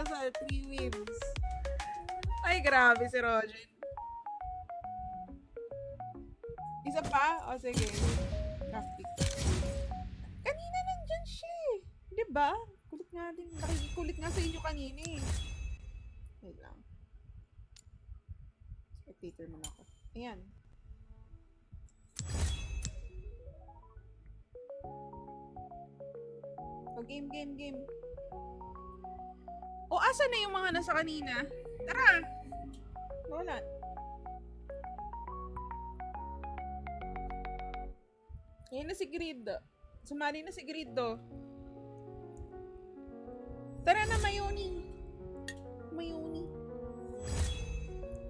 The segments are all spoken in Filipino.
almusal, 3 wins. Ay, grabe si Roger. Isa pa? O, sige. Graphic. Kanina nandyan siya eh. Diba? Kulit nga din. Nakikikulit nga sa inyo kanina eh. Wait lang. Spectator muna ako. Ayan. O, game. O, asa na yung mga nasa kanina? Tara! Wala. Ayan na si Grid. Sumali na si Grid do. Tara na, Mayoni.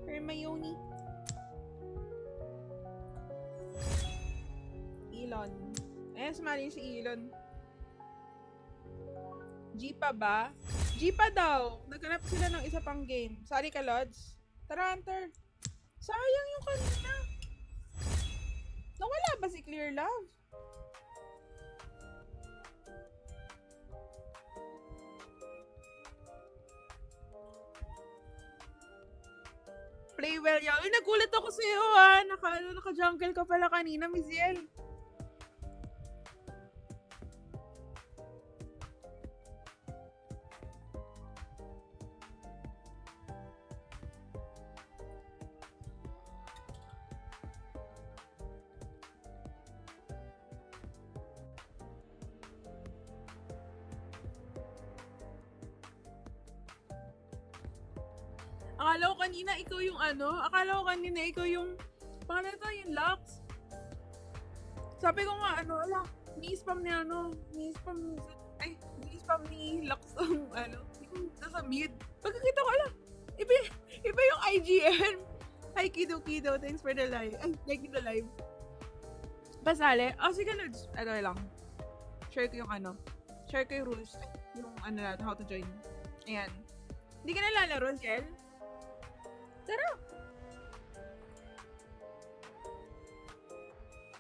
Hermione. Elon. Ayan, sumali si Elon. G pa ba? G pa daw. Naghanap sila ng isa pang game. Sorry ka, Lods. Tara, Hunter. Sayang yung kanina. Nawala ba si Clear Love? Play well, yan. Ay, nagulat ako sa'yo, ha. Naka-jungle ka pala kanina, Miss Yel. Akala ko kanina ikaw yung paano to, yung Lux. Sabi ko nga, ni-spam ni Lux yung nasa mid. Pagkakita ko, iba yung IGN. Hi, Kido, thanks for the live. Ay, like the live. Pasali. Sige, Lods. Lang. Share ko yung rules. Yung how to join. Ayan. Hindi ka nalalaro, Kel? Tara!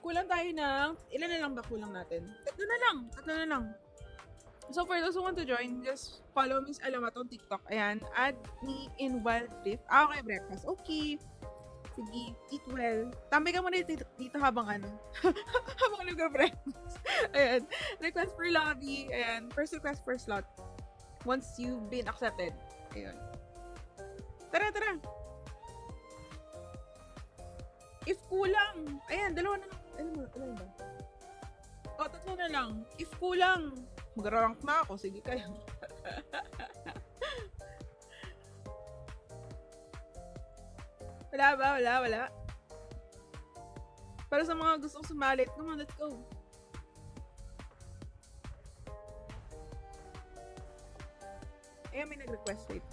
Kulang tayo ng... Ilan na lang ba kulang natin? Tatlo na lang. So for those who want to join, just follow Miss Alamat on TikTok. Ayan. Add me in Wild Rift. Okay, breakfast. Okay. Sige, eat well. Tambay ka muna dito habang habang nag-breakfast. Ayan. Request for lobby. Ayan. First request for slot. Once you've been accepted. Ayan. Tara! If kulang, ayan, dalawa na lang. Ano ba? Tatlo na lang. If kulang, mag-rank na ako. Sige kayo. Wala ba? Wala. Para sa mga gustong sumalit, come on, let's go. Ayan, may nag-request. Wait.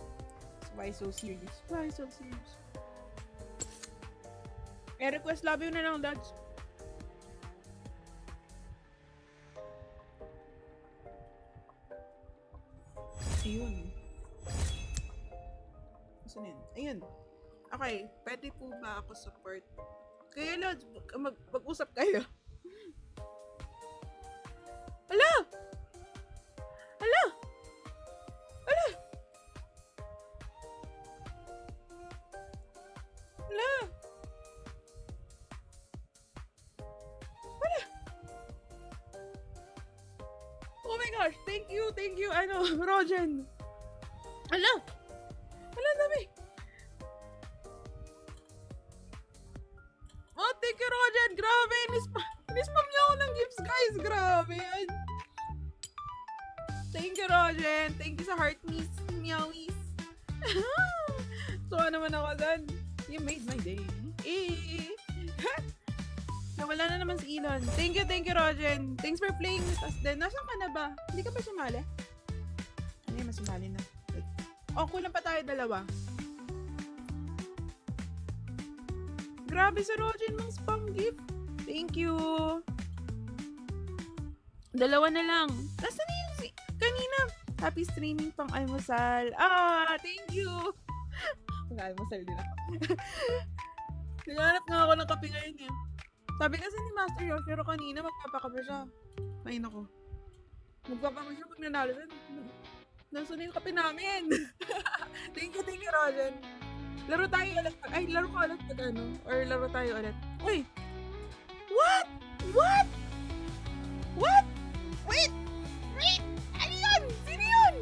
Why so serious? Request lobby na lang, Dads. Ayun. Saan yun? Ayun. Okay. Pwede po ba ako support? Kaya, Lods, mag-usap kayo. Hala! Oh my gosh, thank you, Rogen. Hala, dami. Oh, thank you, Rogen. Grabe, nispam niya ako ng gifts, guys. Grabe. Thank you, Rogen. Thank you sa heart, Miss Meowies. Tuwa naman ako dun. You made my day. Nawala na naman si Elon. Thank you, Rogen. Thanks for playing with us din. Nasaan ka na ba? Hindi ka pa sumali? Masumali na. Wait. Kulang pa tayo dalawa. Grabe sa Rogen mong spam gift. Thank you. Dalawa na lang. Nasaan na yung kanina? Happy streaming pang almusal. Thank you. Pang-almusal din ako. Naghanap nga ako ng kape ngayon eh. Sabi kasi ni Master Yoshiro kanina, magpapakape siya. Ay, nako. Magpapakape siya pag nanalo. Nasaan na yung kape namin? Thank you, Rogen. Laro tayo ulit. Ay, laro ka ulit pag ano. Or laro tayo ulit. Uy! What? What? What? Wait! Wait! Ano yun? Sino yun?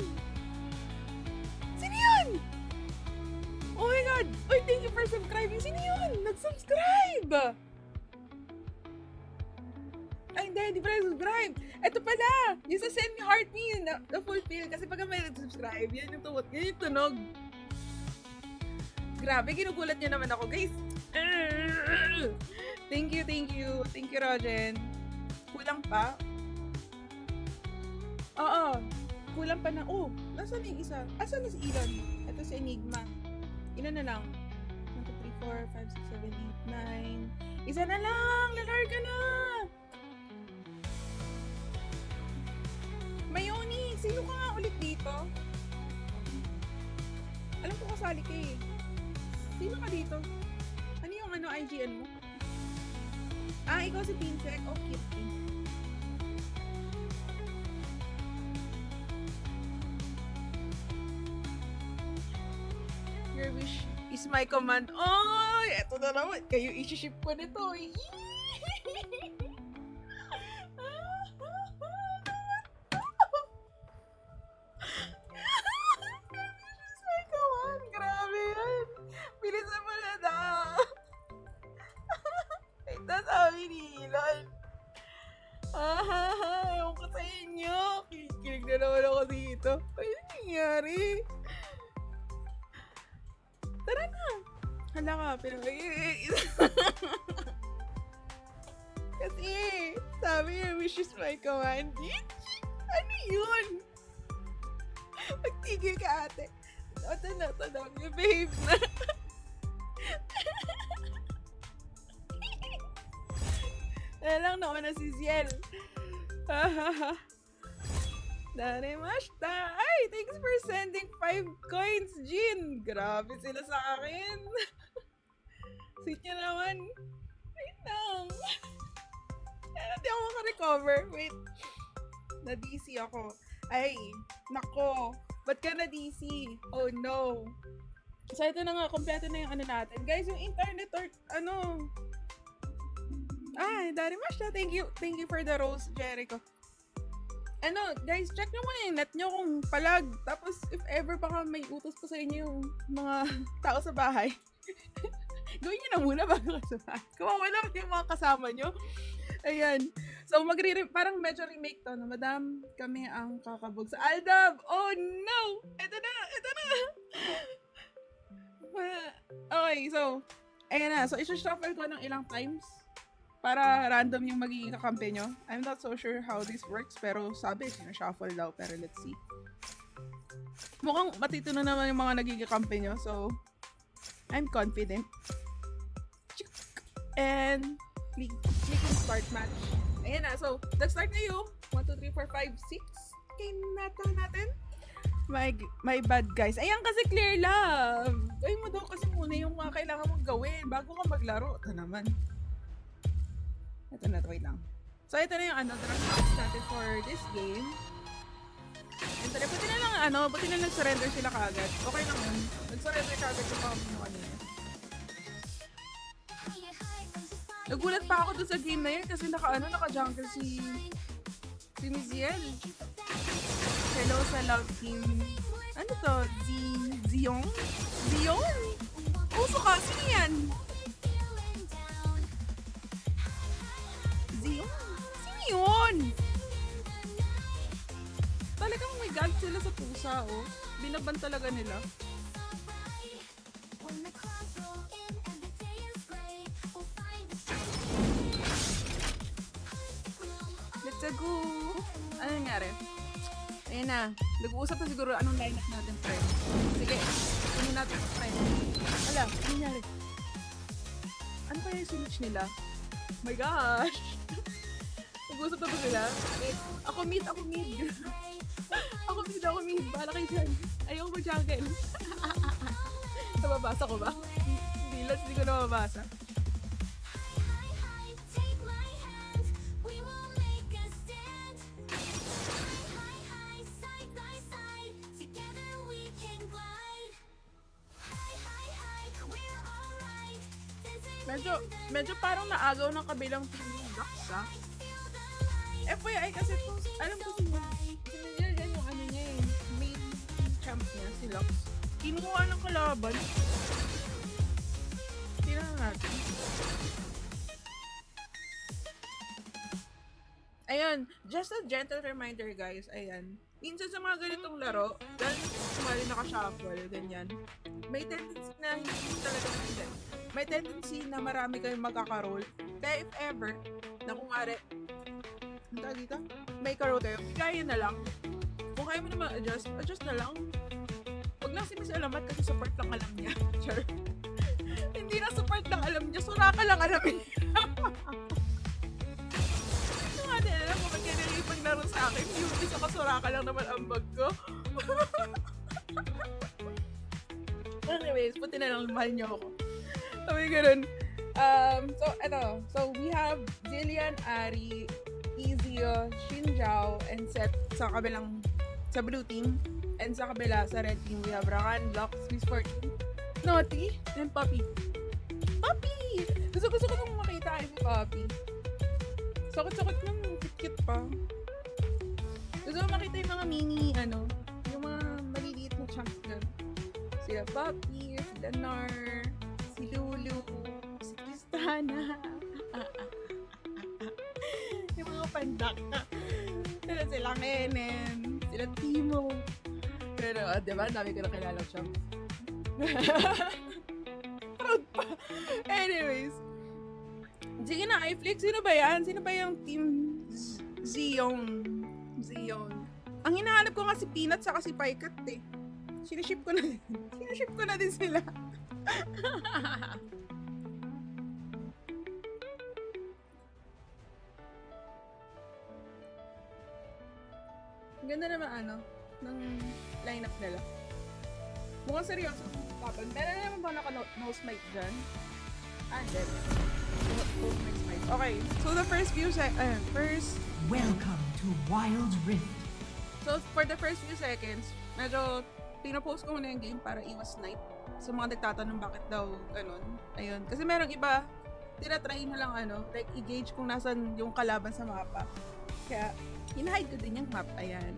Sino yun? Oh my God! Uy, thank you for subscribing. Sino yun? Nag-subscribe! Ay, hindi pala subscribe. Ito pala, yung sa send me heart me, yun, na-fulfill. Kasi pag may nag-subscribe, yan yung tuwot, yan yung tunog. Grabe, ginugulat niyo naman ako, guys. Thank you. Thank you, Rogen. Kulang pa? Oo, kulang pa na. Oh, nasaan yung isa? Asan na si Elon? Ito si Enigma. Ilan na lang? 1, 2, 3, 4, 5, 6, 7, 8, 9. Isa na lang! Lalarga na! Mayoni, sino ka nga ulit dito? Alam ko kasali ka eh. Sino ka dito? Ano yung IGN mo? Ah, ikaw si Pinsec. Oh, cute. Your wish is my command. Oh, eto na naman. Kayo isi-ship ko nito. Grabe yan. Bilisan mo na da. Ito sabi ni Elon. Ewan ko sa inyo. Kikilig na naman ako dito. Ano nangyari? Tara na. Hala ka, pero kasi, sabi niya, wish is my command. Ano yun? Magtigil ka, ate. Ito na, behave na. Lang naman na si Ziel. Darimashita. Ay, thanks for sending 5 coins, Jin. Grabe sila sa akin. Sweet niya naman. Wait lang. Hindi ako makarecover. Wait. Na-DC ako. Ay, nako. Ba't ka na-DC? Oh no. So ito na nga, kompleto na yung natin. Guys, yung internet or ay, Darimashita. Thank you for the rose, Jericho. Guys, check nyo muna yung net nyo kung palag. Tapos, if ever baka may utos pa sa inyo yung mga tao sa bahay, gawin nyo na muna bago ka sa bahay. Kawawa naman yung mga kasama nyo. Ayan. So, parang medyo remake to, na Madam, kami ang kakabog sa Aldab. Oh, no! Ito na! Okay, so, ayan na. So, isushuffle ko ng ilang times para random yung magiging kakampi nyo. I'm not so sure how this works, pero sabi, sinushuffle daw. Pero let's see. Mukhang matituno naman yung mga nagiging kakampi nyo, so I'm confident. And clicking start match. Ayan na, so let's start na yung 1, 2, 3, 4, 5, 6. Kinata natin. My bad guys. Ayan kasi clear love. Gawin mo daw kasi muna yung mga kailangan mong gawin bago ka maglaro. Ito naman. Ito na, wait lang. So, ito na yung draft box natin for this game. And tara, buti na nag-surrender sila kaagad. Okay lang yun. Nag-surrender kaagad yung mga kanina. Nagulat pa ako doon sa game na yun kasi naka-jungle si Miziel. Hello sa love team. Ano to? Zion? Uso ka, sino yan? Sino yun? Talagang may gag sila sa pusa, oh. Binaban talaga nila. Let's go! Ano nangyari? Ayun na. Nag-uusap na siguro anong lineup natin, friend. Sige, kunin natin sa friend. Ala, ano nangyari? Ano kaya yung switch nila? Oh my gosh! Nag-uusap na ba sila? Wait, ako mid. Ako mid. Bahala kayo dyan. Ayoko mag-jungle. Nababasa ko ba? Hindi ko nababasa. Medyo parang naagaw ng kabilang team yung Lux, ha? FYI kasi to, alam ko yan yung ano niya eh, main champ niya, si Lux. Kinuha ng kalaban. Tingnan natin. Ayan, just a gentle reminder guys, ayan. Minsan sa mga ganitong laro, dahil sumali naka-shuffle, ganyan, may tendency na hindi talaga hindi. May tendency na marami kayong magkakaroll. Kaya if ever, na kumari, dito, may karoll kayo, kaya na lang. Kung kaya mo naman adjust na lang. Huwag lang si Miss Alamat kasi support lang alam niya. Sure. Hindi na support lang alam niya, sura ka lang alam niya. Alam mo, ba't kaya nalipag laro sa akin? Yung isa kasura ka lang naman ang bag ko. Anyways, puti na lang mahal niyo ako. Sabi ganun. So, eto. So, we have Jillian, Ari, Ezio, Xinjiao, and Seth sa kabilang, sa blue team. And sa kabila, sa red team, we have Rakan, Lux, Miss 14, Naughty, and Poppy. Poppy! Gusto ko nung makita si Poppy. Sakot-sakot lang, cute pa. Gusto ko makita yung mga mini, yung mga maliliit na chunks dyan. Sila Poppy, sila Nar, si Lulu, si Tristana. Yung mga pandak. Sila Nenen, sila Timo. Pero, diba, dami ko na kilala chunks. Proud pa. Anyways, sige na, iFlix. Sino ba yan? Sino ba yung team Zion? Ang hinahanap ko nga si Peanut saka si Paikat eh. Siniship ko na din sila. Ang ganda naman ng lineup nila. Mukhang seryoso ang tapan. Meron na naman ba naka-nose mic dyan? Then. Okay, so the first Welcome to Wild Rift. So for the first few seconds, medyo pinopost ko muna yung game para iwas snipe. Sa mga nagtatanong bakit daw ganun. Ayun, kasi merong iba tinatry na lang like i-gauge kung nasan yung kalaban sa mapa. Kaya hinahide ko din yung map, ayan.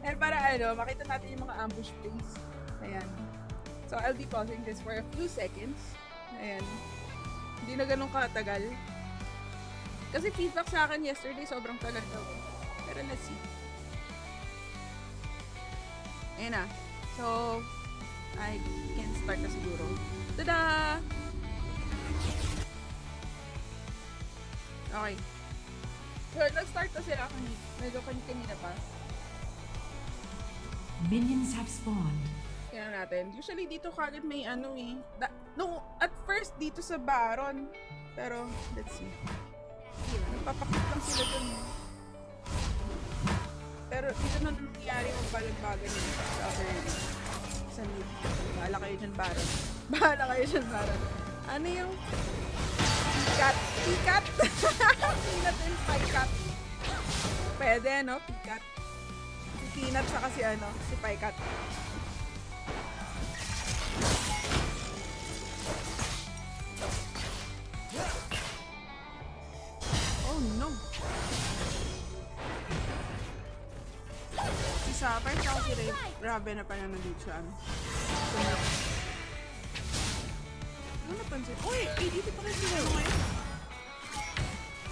And para makita natin yung mga ambush plays. Ayan. So I'll be pausing this for a few seconds. Ayan. Hindi na ganun katagal. Kasi feedback sa akin yesterday, sobrang tagal daw. Pero let's see. Ayan na. So, I can start na siguro. Tada! Okay. So, nag-start na sila kanina. Medyo kanina pa. Minions have spawned. Kaya natin. Usually dito kagad may no, at first dito sa Baron. Pero, let's see. Nagpapakit lang sila dun. Pero dito na nangyari yung balag-bagan nila sa other sa mid. Bahala kayo dyan, Baron. Ano yung Pikat? Peanut and Paikat. Pwede, no? Pikat. Si Peanut saka si Paikat. Oh no. Si Sapper tsaka si Raven na pa na nandito siya. Ano napansin? Uy! Dito pa rin sila ngayon.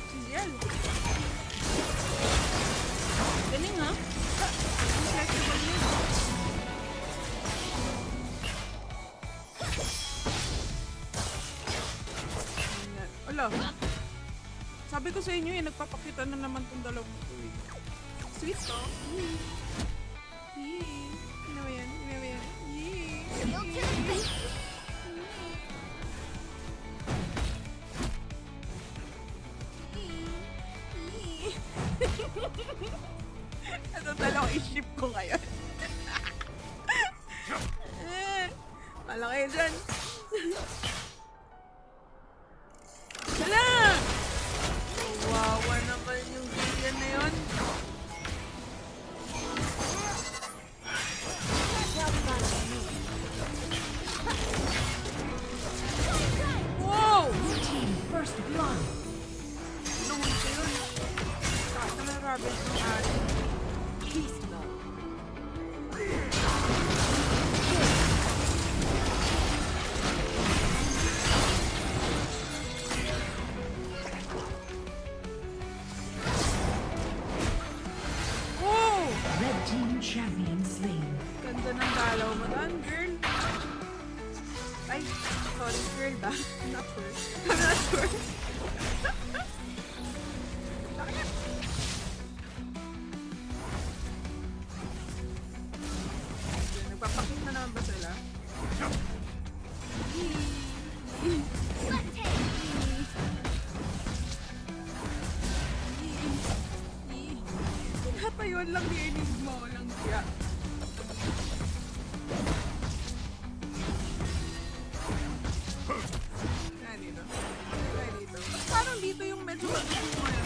Si Ziel. Galing ha? Ang flexible niya. Ala. Sabi ko sa inyo nagpapakita na naman tong dalawang ito eh. Sweet to. Ano ba yan? Ito talagang i-ship ko ngayon. Malaki dyan. Hala! Wawa naman yung Jillian na yun. team champion slain. Ganda ng dalaw mo doon, girl. Ay, sorry, girl ba? I'm not sure. I'm not sure. Bakit? Nagpapakit na naman ba sila? Pinatayon lang dinig mo lang siya. Kaya dito. Kaya dito. Parang dito yung medyo magiging mo yan.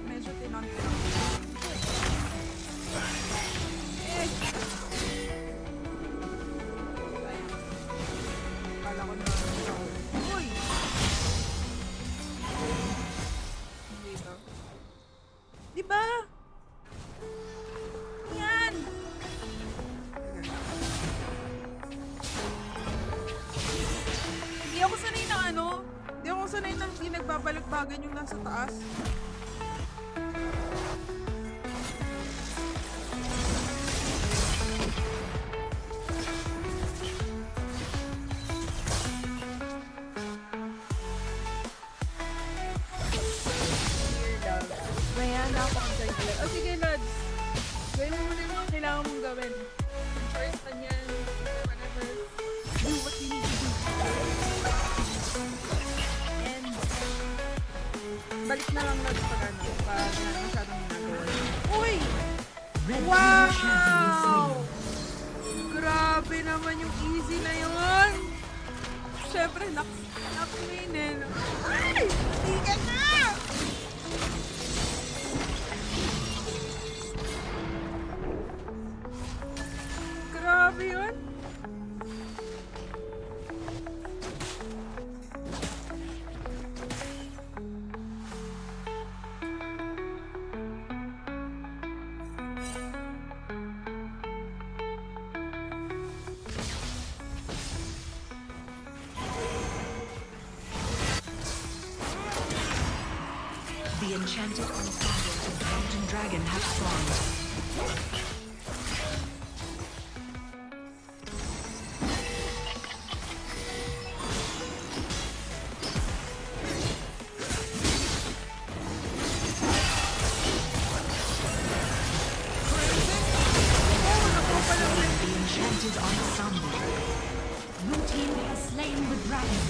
Medyo tinang-tinang. Eh! Sayang. Kala ko na. Uy! Dito. Diba? Yan! Hindi ako sanay ng ano. Hindi ako sanay ng hindi nagbabalagbagan yung nasa taas. Mayan na ako ang charger. O sige, Lods. Gawin mo muna yung mga kailangan mong gawin. First, yan. Whatever. Do what you need to do. And, balik na lang, Lods, pag ano. Pag masyadong ginagawa. Uy! Red team champion Wow! slain. Grabe naman yung easy na yun! Siyempre, nak-winin. Ay! Tigan na! Grabe yun! The enchanted ensemble of Mountain Dragon have spawned. The enchanted ensemble. Blue team has slain the dragon.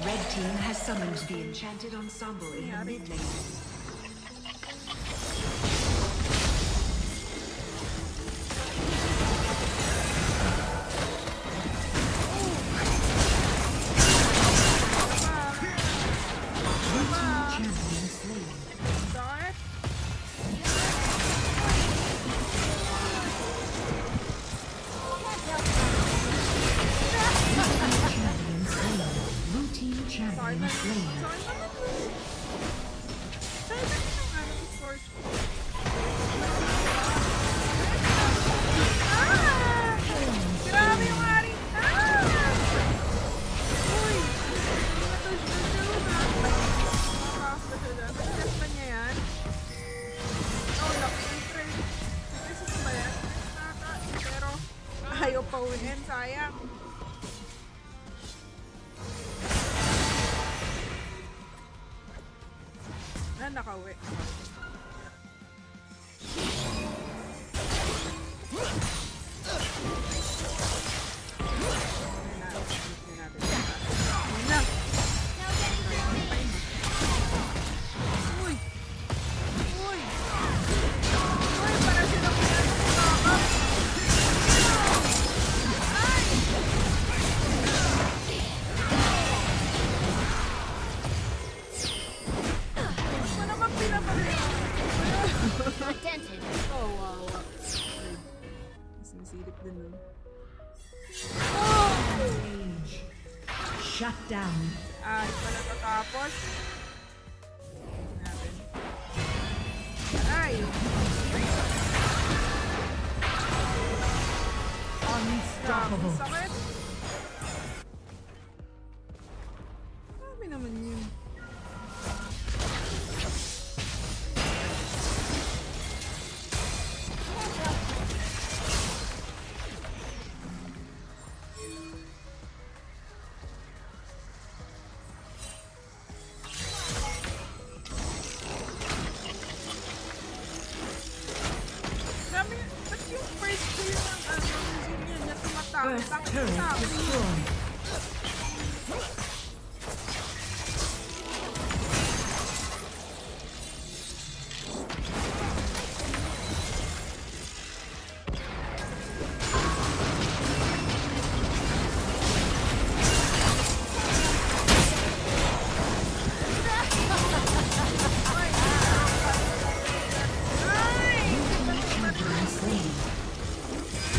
Red team has summoned the enchanted ensemble in the mid lane. Blue team champion slain. Start. Champion slain. Blue team Sorry champion na. slain. Sorry naman. Sorry na yung ano, source ko. Ah! Grabe yung ari. Ah! Uy! Matush-tush na. Makakasta siya dyan. Nag-test ba niya yan? Oh, laki yung trade. Nag-test mo ba yan? Nata. Pero ayaw pa uwiin. Sayang. Na nakauwi. Uy! Uy! Uy! Para silang pinagkakap! Ay! Ano naman pinapagay? Shut down. Ay, pala tatapos. Natin. Ay! Unstoppable. Sakit. Sabi naman yun. Sabi, ba't yung first player ng New Zealand na tumatawag? First Bakit turret sabi? destroyed. Champion slain.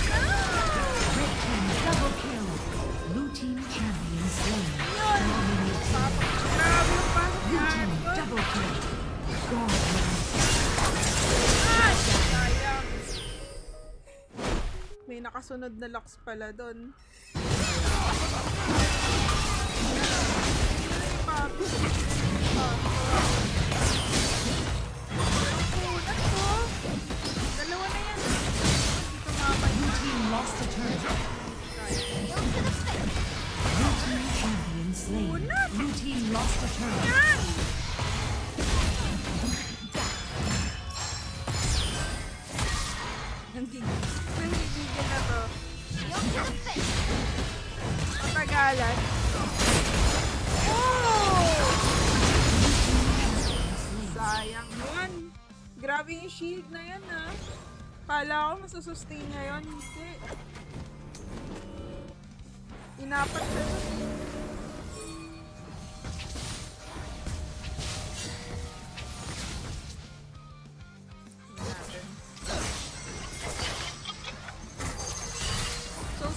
Red team double kill. Blue team champion slain. Dominating. Grabe yung pasok Blue na team ko. double kill. Godlike. Ay! Sayang. May nakasunod na locks pala doon. Dalawa na yan. Dito mabay. Blue team lost the turret. Blue team champion slain. Blue team lost the turret. Yan! Nanggigigil na to. Matagalan. Oh! Sayang yun. Grabe yung shield na yan, ha. Kala ko masusustain niya yun. Hindi. Inapat siya doon. Natin.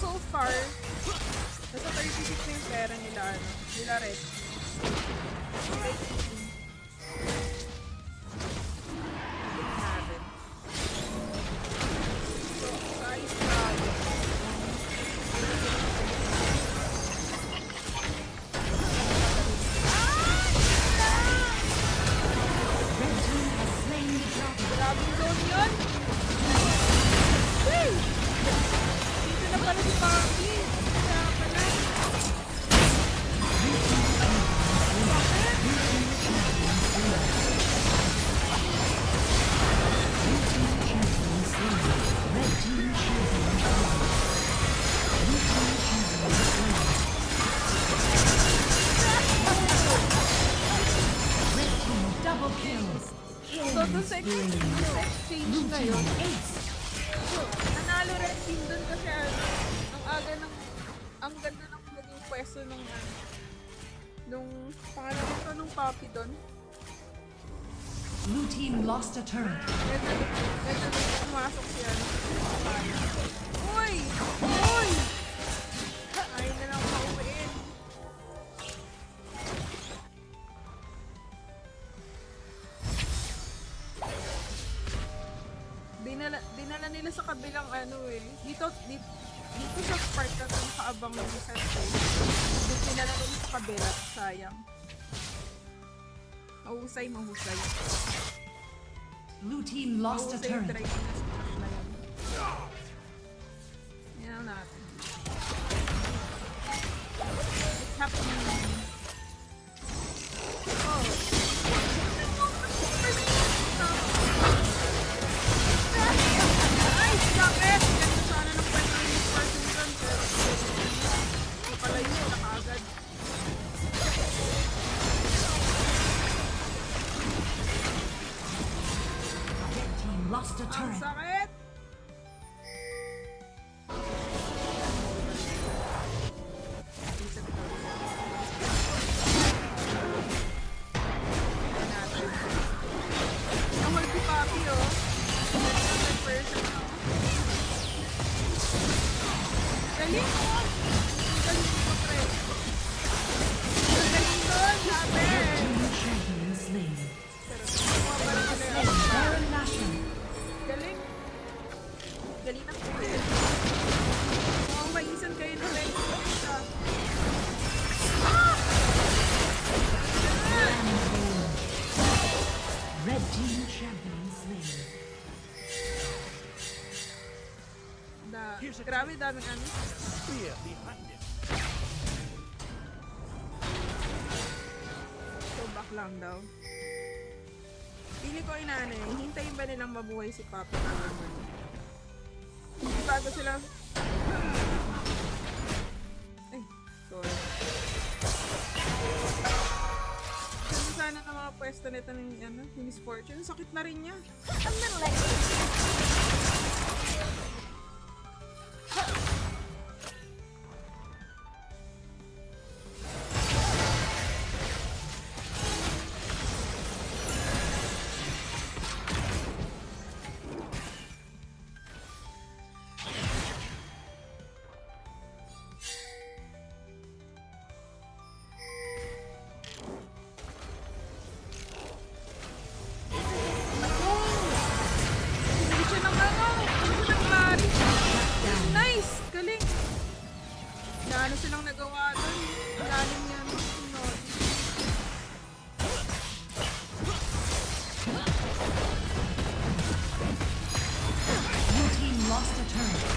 So far, nasa 36 na yung pera nila, nila Red. Red team. Natin. So, size value. Red team has slain the dragon. Grabing zone yun. Hey! Dito na pala si Paki. Kaya pala. Champion slain. Red team champion slain. Blue team champion slain. Red team double kills. So, dun sa exchange Blue na team yun, ace. so, nanalo red team dun kasi ang aga ng, ang ganda ng naging pwesto nung pangalan ito nung Poppy dun. Blue team lost a turret. Ganda pumasok siya. Uy! Uy! Ayaw na lang pauwiin. Dinala nila sa kabilang dito sa part na nakaabang ng isang stage. Dito dinala nila sa kabila, sayang. Mahusay. Blue team lost a Mahusay yung turret. try nila sa part na yun. Yan natin. It's happening. Oh. Ay, sakit! Ganda sana ng pwede yung person dun. Pero pala yun, nakaagad. Red team lost a Ang turret. sakit! Ang multi-papi, oh. Ganda ng person, oh. Galing, oh. Galing ko, pre. daming ano. Fear behind it. So, back lang daw. Pili ko inanay, hintayin ba nilang mabuhay si Papa naman? Hindi bago sila... Ay, sorry. Kasi sana ng mga pwesto nito ng ano, ni Miss Fortune, sakit na rin niya. A little like Hindi siya ng ano, hindi siya ng lari. Nice! Galing! Gaano silang nagawa doon? Galing yan. Sunod. blue team lost a turret.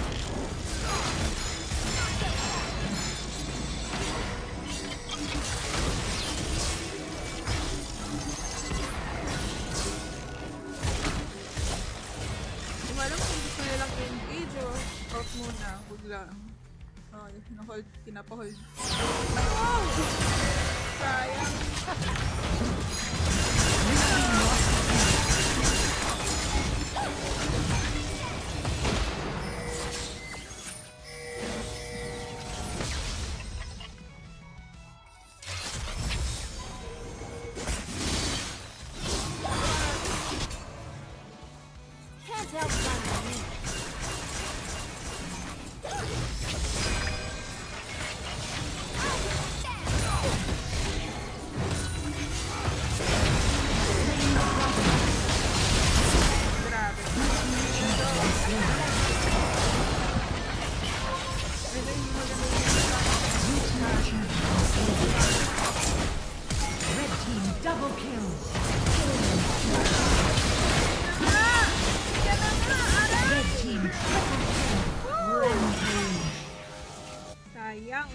Hindi mo alam kung gusto nilang engage o off muna. Huwag lang. Oh, na-hold, kinapahold. Oh! Sayang. Can't help but me. Grabe. Ito yung maganda yung Red team double kill. Red team triple kill. Rampage. sayang.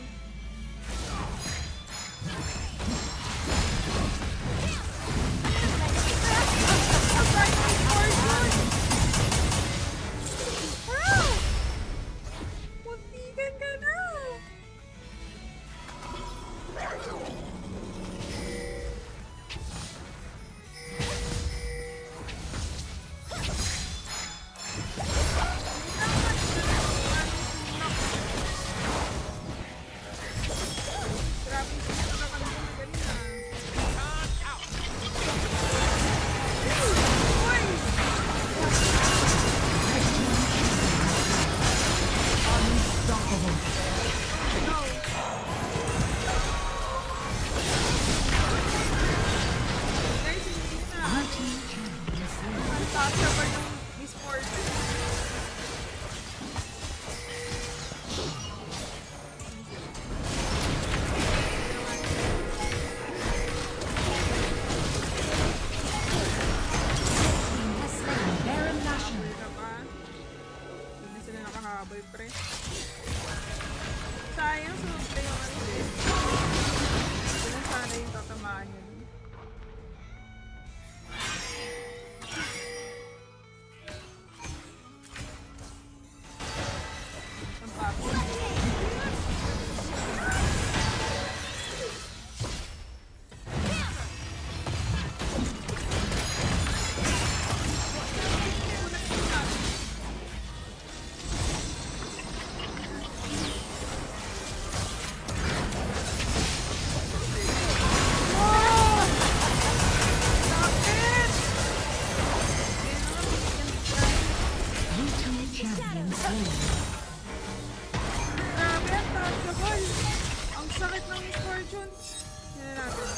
Wow! Muntikan ka na! Grabe yung pinakakalito na ganun Uy! Unstoppable. No! Guys, hindi na. Blue team champion slain. Untouchable yung Miss Fortune. Team has slain Baron Nashor. Wala pa. Hindi sila nakahabol, pre. Sayang, sumple yung ano eh. Hindi lang sana yung tatamaan yun. Ang papo. Blue team champion slain. Grabe, ang touchable. Ang sakit ng Miss Fortune. Yan natin.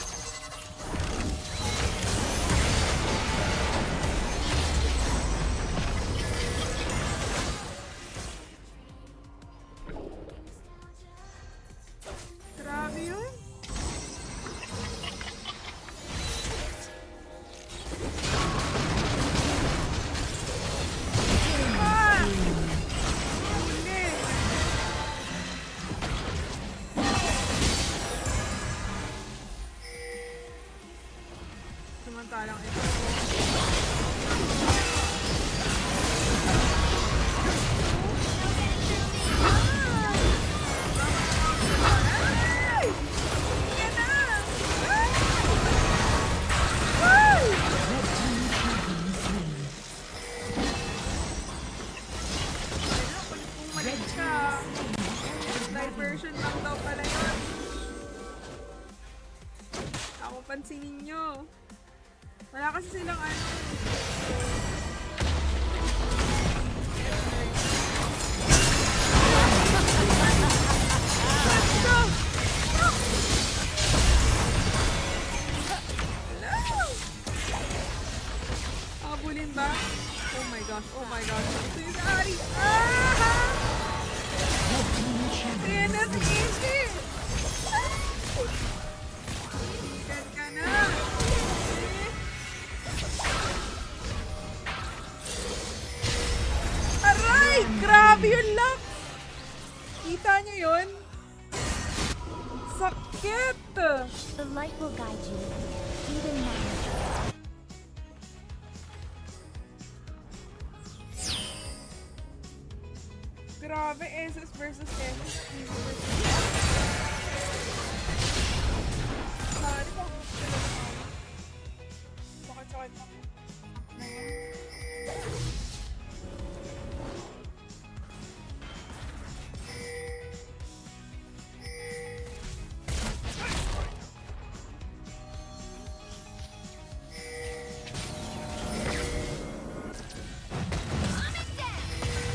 Grabe yun. Ah! Huli. samantalang ito. Ay! Yan na! Ay! Ay! Bumalik ka. Diversion lang daw pala yun. Ako pansinin nyo. Wala kasi silang ano. Let's go! Hello! Habulin ba? Oh my gosh, oh my gosh. Ito yung Ari. Ah! Ayan na si Casey! Ikan ka na! Aray! Grabe yung lock! Kita niyo yun? Sakit! The light will guide you, even now. Grabe, SS versus SS. Sorry po. Sakit-sakit ako.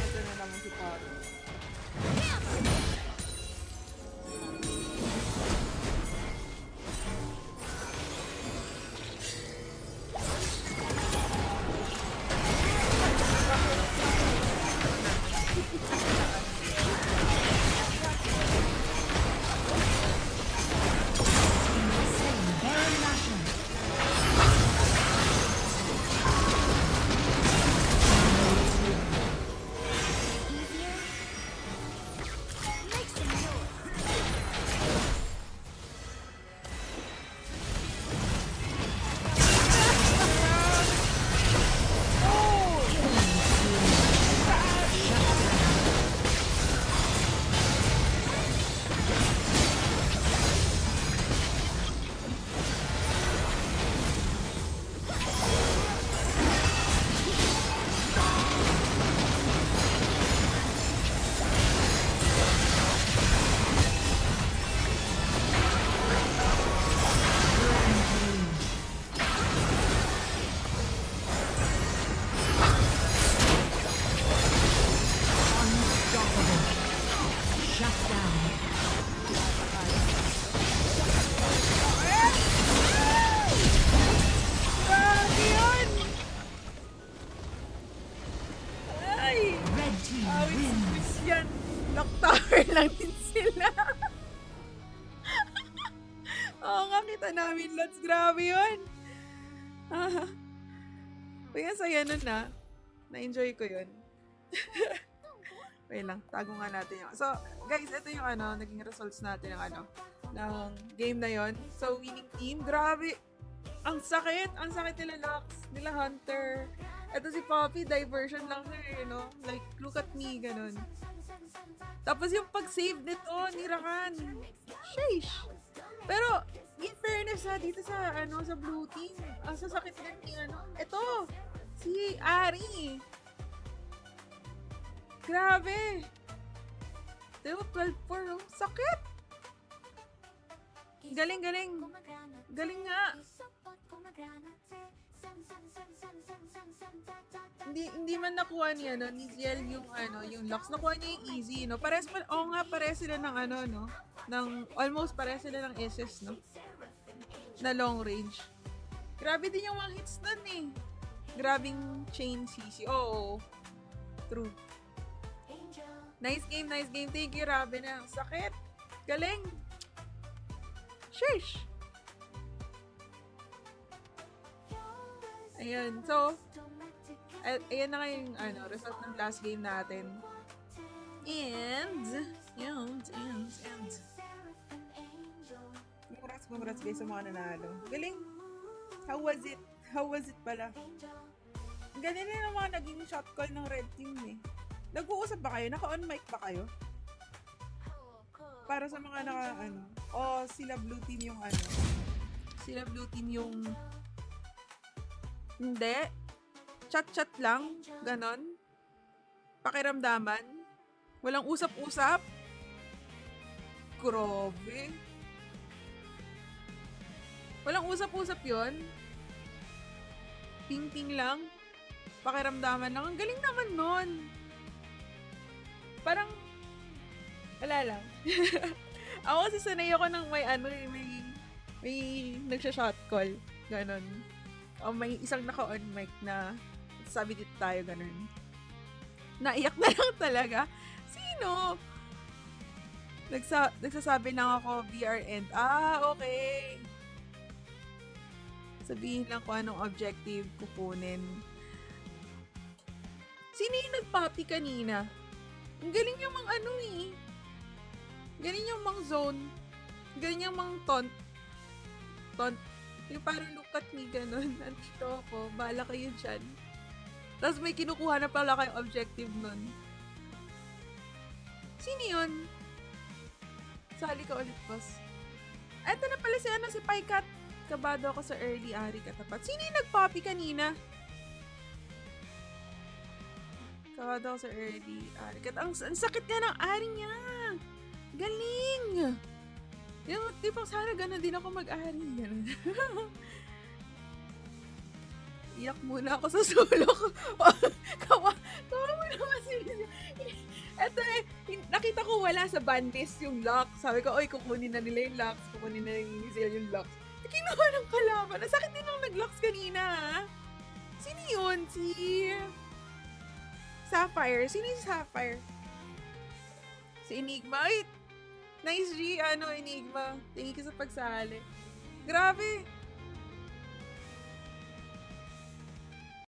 Ito na naman si Paro. Baron Nashor. Easier? Make some noise. Shut down. Grabe yun! Ay! Red team Awit wins. si yan. Lock tower lang din sila. Oo nga, kita namin, Lots. Grabe yun. Ah. Uy, ang saya nun na. Na-enjoy ko yun. Wait lang, tago nga natin yun. So, guys, ito yung ano, naging results natin ng ano, ng game na yon. So, winning team, grabe. Ang sakit nila Lux, nila Hunter. Ito si Poppy, diversion lang siya, you know? Like, look at me, ganun. Tapos yung pag-save nito, ni Rakan. Sheesh! Pero, in fairness ha, dito sa, ano, sa blue team, ang sasakit din ni, ano, ito, si Ari. Grabe! Diba, 12-4, oh. Sakit! Galing, galing. Galing nga. Hindi man nakuha ni ano ni Ziel yung ano yung Lux, nakuha niya yung easy, no. Pares pa, pares sila ng ano, no, ng almost pares sila ng SS, no, na long range. Grabe din yung mga hits nun eh. Grabing chain CC. Oo. True. Nice game. Thank you, Rabe na. Sakit. Galing. Sheesh. Ayan. So, ayan na nga yung ano, result ng last game natin. And congrats guys sa mga nanalo. Galing. How was it? How was it pala? Ganun na yung mga naging shot call ng red team eh. Nag-uusap ba kayo? Naka-on mic ba kayo? Para sa mga sila blue team yung Sila blue team yung hindi. Chat-chat lang. Ganon. Pakiramdaman. Walang usap-usap. Grabe. Walang usap-usap yon. Ting-ting lang. Pakiramdaman lang. Ang galing naman nun. Parang, wala lang. Ako kasi sanay ako ng may nagsha-shot call. Ganon. O may isang naka-on mic na sabi dito tayo, ganon. Naiyak na lang talaga. Sino? Nagsasabi lang ako, VR end. Okay. Sabihin lang kung anong objective kukunin. Sino yung nagpapi kanina? Ang galing yung mga galing yung mga zone. Galing yung mga taunt. Yung parang look at me, ganun. Nandito ako, bahala kayo dyan. Tapos may kinukuha na pala kayong objective nun. Sino yun? Sali ka ulit, boss. Eto na pala si Paikat. Kabado ako sa early Ari katapat. Sino yung nagpapi kanina? Kabado ako sa early Ari katapat. Ang sakit nga ng Ari niya. Galing! Di ba sana gano'n din ako mag-Ari. Ganun. Iyak muna ako sa solo ko. Kawa mo naman sila. Eto nakita ko wala sa bandlist yung lock. Sabi ko, oy, kukunin na nila yung locks. Kukunin na nila yung locks. Kinuha ng kalaban. Ang sakit din ng nag-locks kanina. Sino yun? Si Sapphire. Sino yung Sapphire? Si Enigma. Ay, nice G, Enigma. Thank you sa pagsali. Grabe.